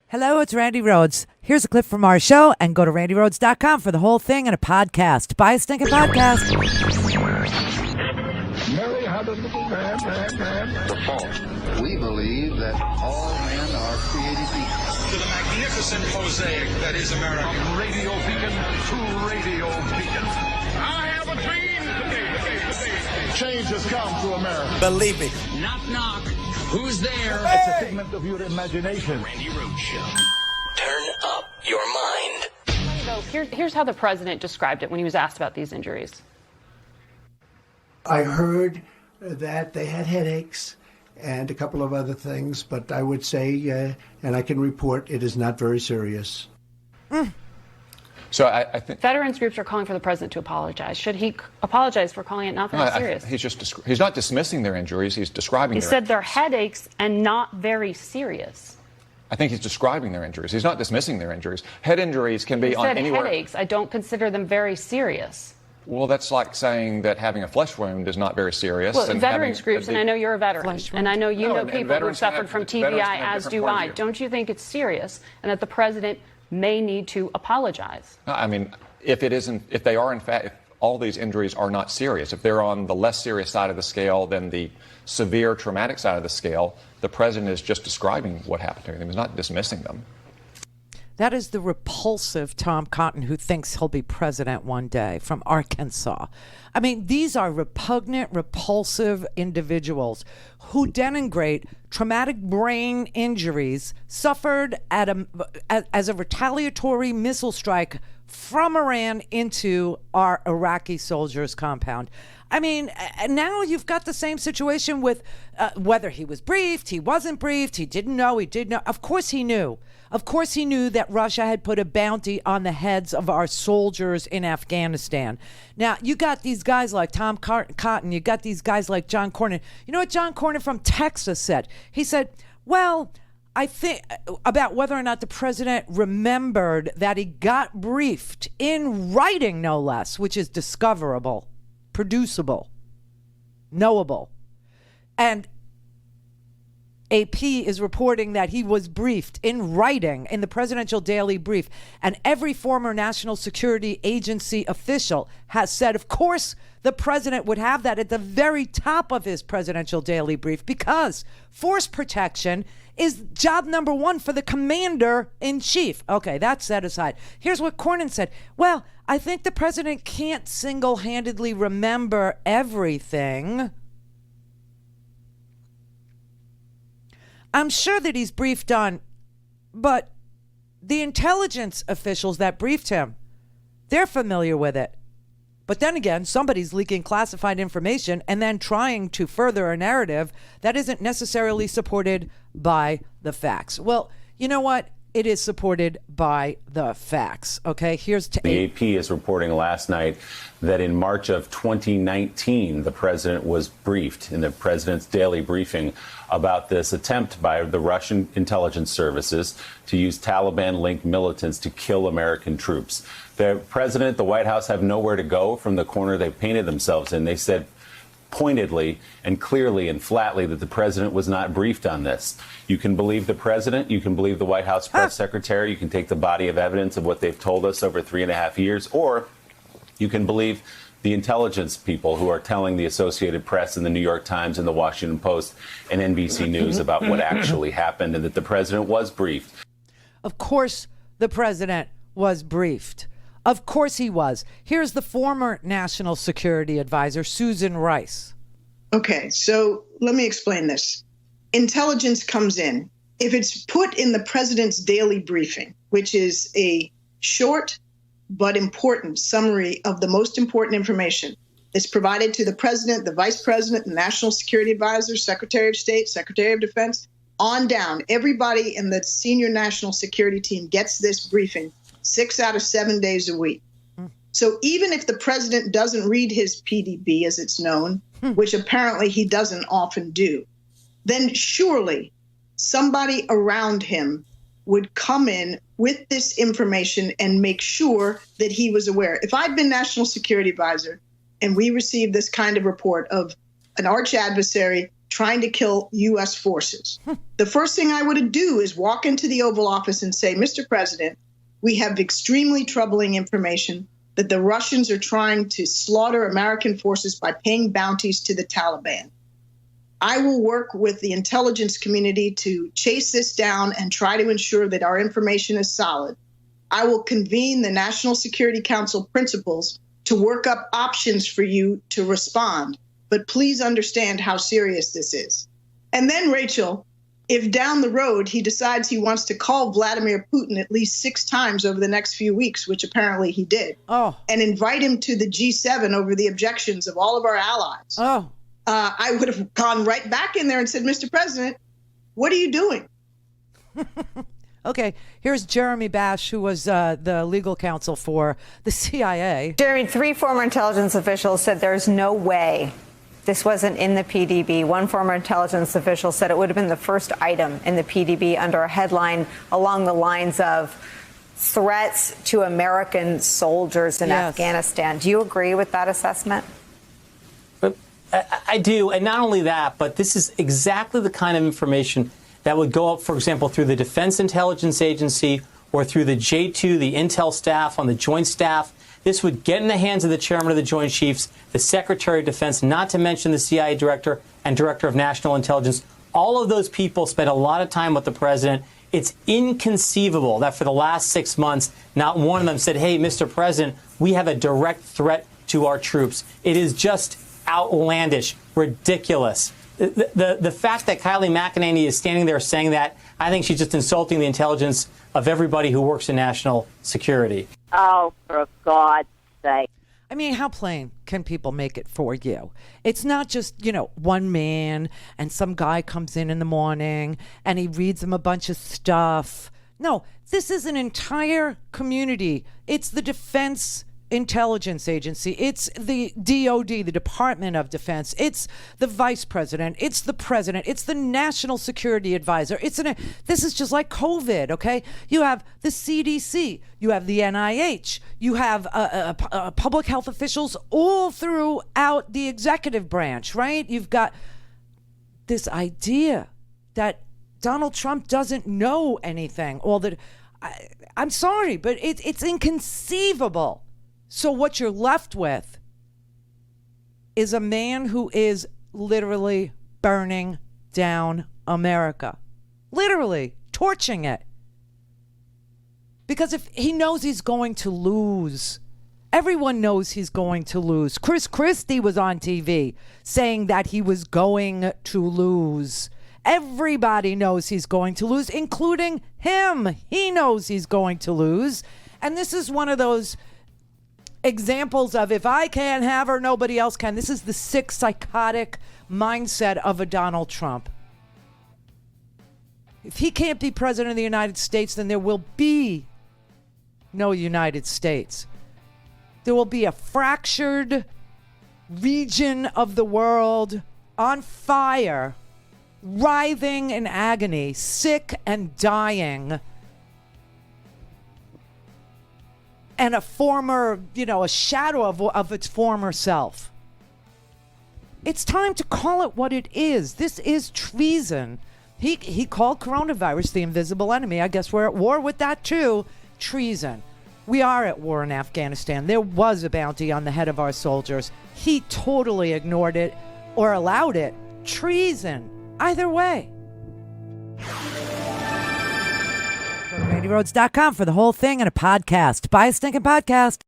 Hello, it's Randi Rhodes. Here's a clip from our show, and go to randyrhodes.com for the whole thing and a podcast. Buy a stinking podcast. Mary had a little man. The fall. We believe that all men are created equal. To the magnificent mosaic that is America. From radio beacon to radio beacon. I have a dream today. Change has come to America. Believe me. Knock, knock. Who's there? It's a figment of your imagination. Randi Rhodes Show. Turn up your mind. So here's how the president described it when he was asked about these injuries. I heard that they had headaches and a couple of other things, but I would say, and I can report, it is not very serious. So I think Veterans groups are calling for the president to apologize. Should he apologize for calling it not very serious? He's not dismissing their injuries. He's describing. He said they're headaches and not very serious. I think he's describing their injuries. He's not dismissing their injuries. Head injuries can be He on said anywhere. headaches. I don't consider them very serious. Well, that's like saying that having a flesh wound is not very serious. Well, and veterans having groups, and I know you're a veteran, and I know you know and people who veterans suffered have- from veterans TBI, have as different do point of I. view. Don't you think it's serious and that the president may need to apologize? I mean, if they are in fact, if all these injuries are not serious, if they're on the less serious side of the scale than the severe traumatic side of the scale, the president is just describing what happened to them. He's not dismissing them. That is the repulsive Tom Cotton who thinks he'll be president one day from Arkansas. I mean, these are repugnant, repulsive individuals who denigrate traumatic brain injuries suffered as a retaliatory missile strike from Iran into our Iraqi soldiers' compound. I mean, now you've got the same situation with whether he was briefed, he wasn't briefed, he didn't know, he did know. Of course he knew. Of course he knew that Russia had put a bounty on the heads of our soldiers in Afghanistan. Now, you got these guys like Tom Cotton, you got these guys like John Cornyn. You know what John Cornyn from Texas said? He said, well, I think about whether or not the president remembered that he got briefed in writing, no less, which is discoverable, producible, knowable. And AP is reporting that he was briefed in writing in the presidential daily brief. And every former National Security Agency official has said, of course, the president would have that at the very top of his presidential daily brief because force protection is job number one for the commander in chief. Okay, that's set aside. Here's what Cornyn said. Well, I think the president can't single-handedly remember everything. I'm sure that he's briefed on, but the intelligence officials that briefed him, they're familiar with it. But then again, somebody's leaking classified information and then trying to further a narrative that isn't necessarily supported by the facts. Well, you know what? It is supported by the facts. Okay, here's the AP is reporting last night that in March of 2019, the president was briefed in the president's daily briefing about this attempt by the Russian intelligence services to use Taliban-linked militants to kill American troops. The president, the White House have nowhere to go from the corner they've painted themselves in. They said pointedly and clearly and flatly that the president was not briefed on this. You can believe the president, you can believe the White House press secretary, you can take the body of evidence of what they've told us over 3.5 years, or you can believe the intelligence people who are telling the Associated Press and the New York Times and the Washington Post and NBC News about what actually happened and that the president was briefed. Of course the president was briefed. Of course he was. Here's the former National Security Advisor, Susan Rice. Okay, so let me explain this. Intelligence comes in. If it's put in the president's daily briefing, which is a short but important summary of the most important information, it's provided to the president, the vice president, the National Security Advisor, Secretary of State, Secretary of Defense, on down. Everybody in the senior national security team gets this briefing 6 out of 7 days a week. So even if the president doesn't read his PDB, as it's known, which apparently he doesn't often do, then surely somebody around him would come in with this information and make sure that he was aware. If I'd been National Security Advisor and we received this kind of report of an arch adversary trying to kill U.S. forces. The first thing I would do is walk into the Oval Office and say, Mr. President, we have extremely troubling information that the Russians are trying to slaughter American forces by paying bounties to the Taliban. I will work with the intelligence community to chase this down and try to ensure that our information is solid. I will convene the National Security Council principals to work up options for you to respond. But please understand how serious this is. And then, Rachel, if down the road he decides he wants to call Vladimir Putin at least 6 times over the next few weeks, which apparently he did, and invite him to the G7 over the objections of all of our allies, I would have gone right back in there and said, Mr. President, what are you doing? Okay, here's Jeremy Bash, who was the legal counsel for the CIA. Jeremy, 3 former intelligence officials said there's no way this wasn't in the PDB. One former intelligence official said it would have been the first item in the PDB under a headline along the lines of threats to American soldiers in Afghanistan. Do you agree with that assessment? I do. And not only that, but this is exactly the kind of information that would go up, for example, through the Defense Intelligence Agency or through the J2, the intel staff on the Joint Staff. This would get in the hands of the chairman of the Joint Chiefs, the Secretary of Defense, not to mention the CIA director and director of national intelligence. All of those people spent a lot of time with the president. It's inconceivable that for the last 6 months, not one of them said, hey, Mr. President, we have a direct threat to our troops. It is just outlandish, ridiculous. The fact that Kylie McEnany is standing there saying that, I think she's just insulting the intelligence of everybody who works in national security. Oh, for God's sake. I mean, how plain can people make it for you? It's not just, one man and some guy comes in the morning and he reads them a bunch of stuff. No, this is an entire community. It's the Defense Intelligence Agency. It's the DOD, the Department of Defense. It's the Vice President. It's the President. It's the National Security Advisor. This is just like COVID, okay? You have the CDC. You have the NIH. You have public health officials all throughout the executive branch, right? You've got this idea that Donald Trump doesn't know anything. I'm sorry, but it's inconceivable. So what you're left with is a man who is literally burning down America. Literally torching it. Because if he knows he's going to lose, everyone knows he's going to lose. Chris Christie was on TV saying that he was going to lose. Everybody knows he's going to lose, including him. He knows he's going to lose. And this is one of those examples of if I can't have her, nobody else can. This is the sick, psychotic mindset of a Donald Trump. If he can't be president of the United States, then there will be no United States. There will be a fractured region of the world on fire, writhing in agony, sick and dying. And a former, a shadow of its former self. It's time to call it what it is. This is treason. He called coronavirus the invisible enemy. I guess we're at war with that too. Treason. We are at war in Afghanistan. There was a bounty on the head of our soldiers. He totally ignored it or allowed it. Treason. Either way. Go to RandiRhodes.com for the whole thing and a podcast. Buy a stinking podcast.